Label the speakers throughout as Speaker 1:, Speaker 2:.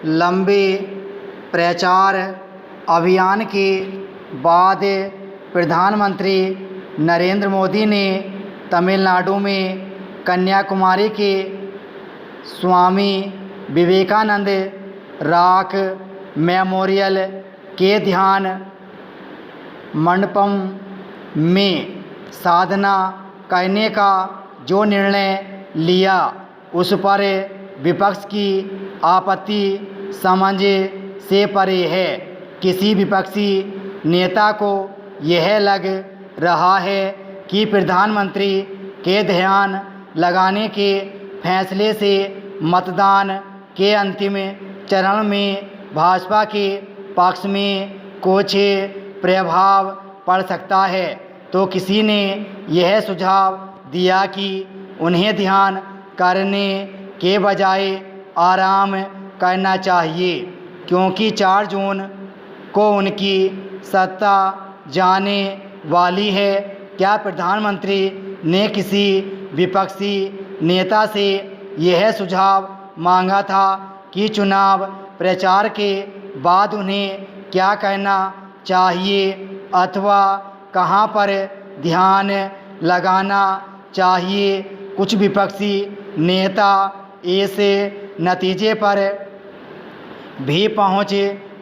Speaker 1: लंबे प्रचार अभियान के बाद प्रधानमंत्री नरेंद्र मोदी ने तमिलनाडु में कन्याकुमारी के स्वामी विवेकानंद रॉक मेमोरियल के ध्यान मंडपम में साधना करने का जो निर्णय लिया उस पर विपक्ष की आपत्ति समझ से परे है। किसी विपक्षी नेता को यह लग रहा है कि प्रधानमंत्री के ध्यान लगाने के फैसले से मतदान के अंतिम चरण में भाजपा के पक्ष में कुछ प्रभाव पड़ सकता है, तो किसी ने यह सुझाव दिया कि उन्हें ध्यान करने के बजाय आराम करना चाहिए, क्योंकि 4 जून को उनकी सत्ता जाने वाली है। क्या प्रधानमंत्री ने किसी विपक्षी नेता से यह सुझाव मांगा था कि चुनाव प्रचार के बाद उन्हें क्या करना चाहिए अथवा कहां पर ध्यान लगाना चाहिए? कुछ विपक्षी नेता इस नतीजे पर भी पहुंच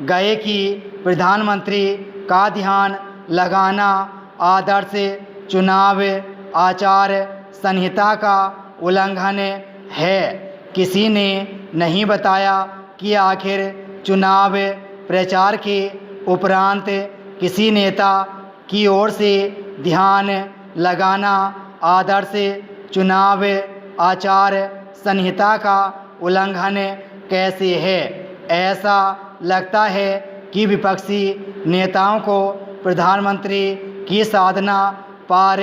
Speaker 1: गए कि प्रधानमंत्री का ध्यान लगाना आदर्श चुनाव आचार संहिता का उल्लंघन है। किसी ने नहीं बताया कि आखिर चुनाव प्रचार के उपरांत किसी नेता की ओर से ध्यान लगाना आदर्श चुनाव आचार संहिता का उल्लंघन कैसे है। ऐसा लगता है कि विपक्षी नेताओं को प्रधानमंत्री की साधना पर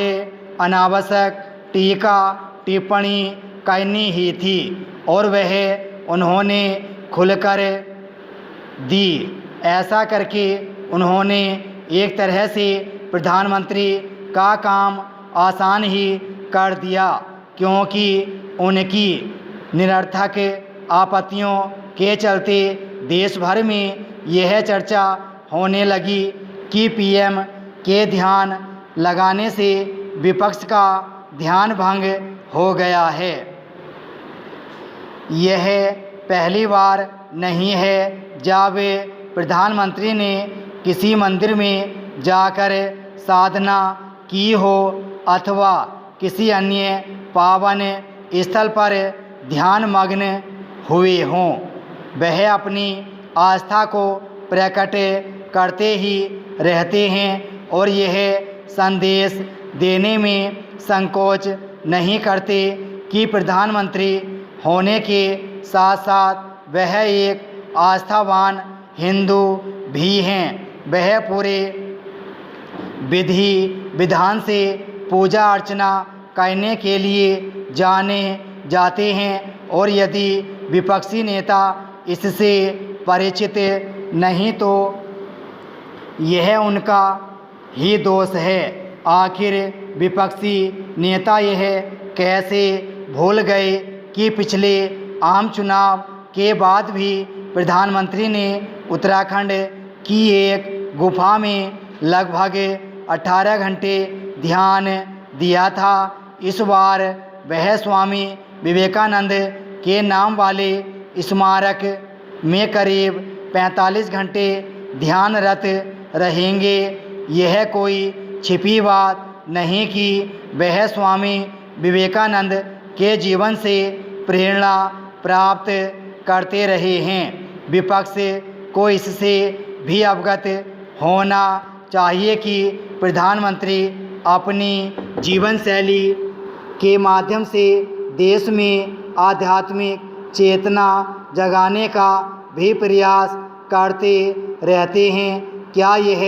Speaker 1: अनावश्यक टीका टिप्पणी करनी ही थी और वह उन्होंने खुलकर दी। ऐसा करके उन्होंने एक तरह से प्रधानमंत्री का काम आसान ही कर दिया, क्योंकि उनकी निरर्थक आपत्तियों के चलते देश भर में यह चर्चा होने लगी कि पीएम के ध्यान लगाने से विपक्ष का ध्यान भंग हो गया है। यह पहली बार नहीं है जब प्रधानमंत्री ने किसी मंदिर में जाकर साधना की हो अथवा किसी अन्य पावन स्थल पर ध्यान मग्न हुए हों। वह अपनी आस्था को प्रकट करते ही रहते हैं और यह संदेश देने में संकोच नहीं करते कि प्रधानमंत्री होने के साथ साथ वह एक आस्थावान हिंदू भी हैं। वह पूरे विधि विधान से पूजा अर्चना करने के लिए जाने जाते हैं और यदि विपक्षी नेता इससे परिचित नहीं तो यह उनका ही दोष है। आखिर विपक्षी नेता यह कैसे भूल गए कि पिछले आम चुनाव के बाद भी प्रधानमंत्री ने उत्तराखंड की एक गुफा में लगभग 18 घंटे ध्यान दिया था। इस बार वह स्वामी विवेकानंद के नाम वाले स्मारक में करीब 45 घंटे ध्यानरत रहेंगे। यह कोई छिपी बात नहीं कि वह स्वामी विवेकानंद के जीवन से प्रेरणा प्राप्त करते रहे हैं। विपक्ष को इससे भी अवगत होना चाहिए कि प्रधानमंत्री अपनी जीवन शैली के माध्यम से देश में आध्यात्मिक चेतना जगाने का भी प्रयास करते रहते हैं। क्या यह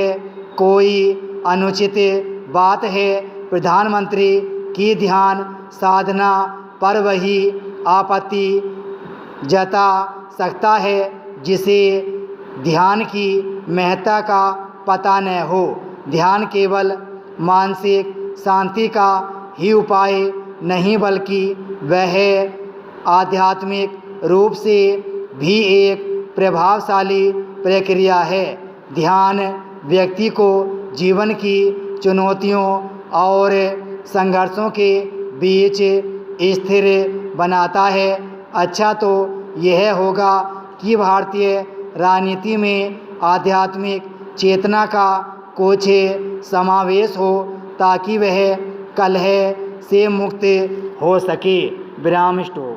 Speaker 1: कोई अनुचित बात है? प्रधानमंत्री की ध्यान साधना पर वही आपत्ति जता सकता है जिसे ध्यान की महत्ता का पता न हो। ध्यान केवल मानसिक शांति का ही उपाय नहीं बल्कि वह आध्यात्मिक रूप से भी एक प्रभावशाली प्रक्रिया है। ध्यान व्यक्ति को जीवन की चुनौतियों और संघर्षों के बीच स्थिर बनाता है। अच्छा तो यह होगा कि भारतीय राजनीति में आध्यात्मिक चेतना का कुछ समावेश हो ताकि वह कलह से मुक्त हो सके। विराम स्टॉप।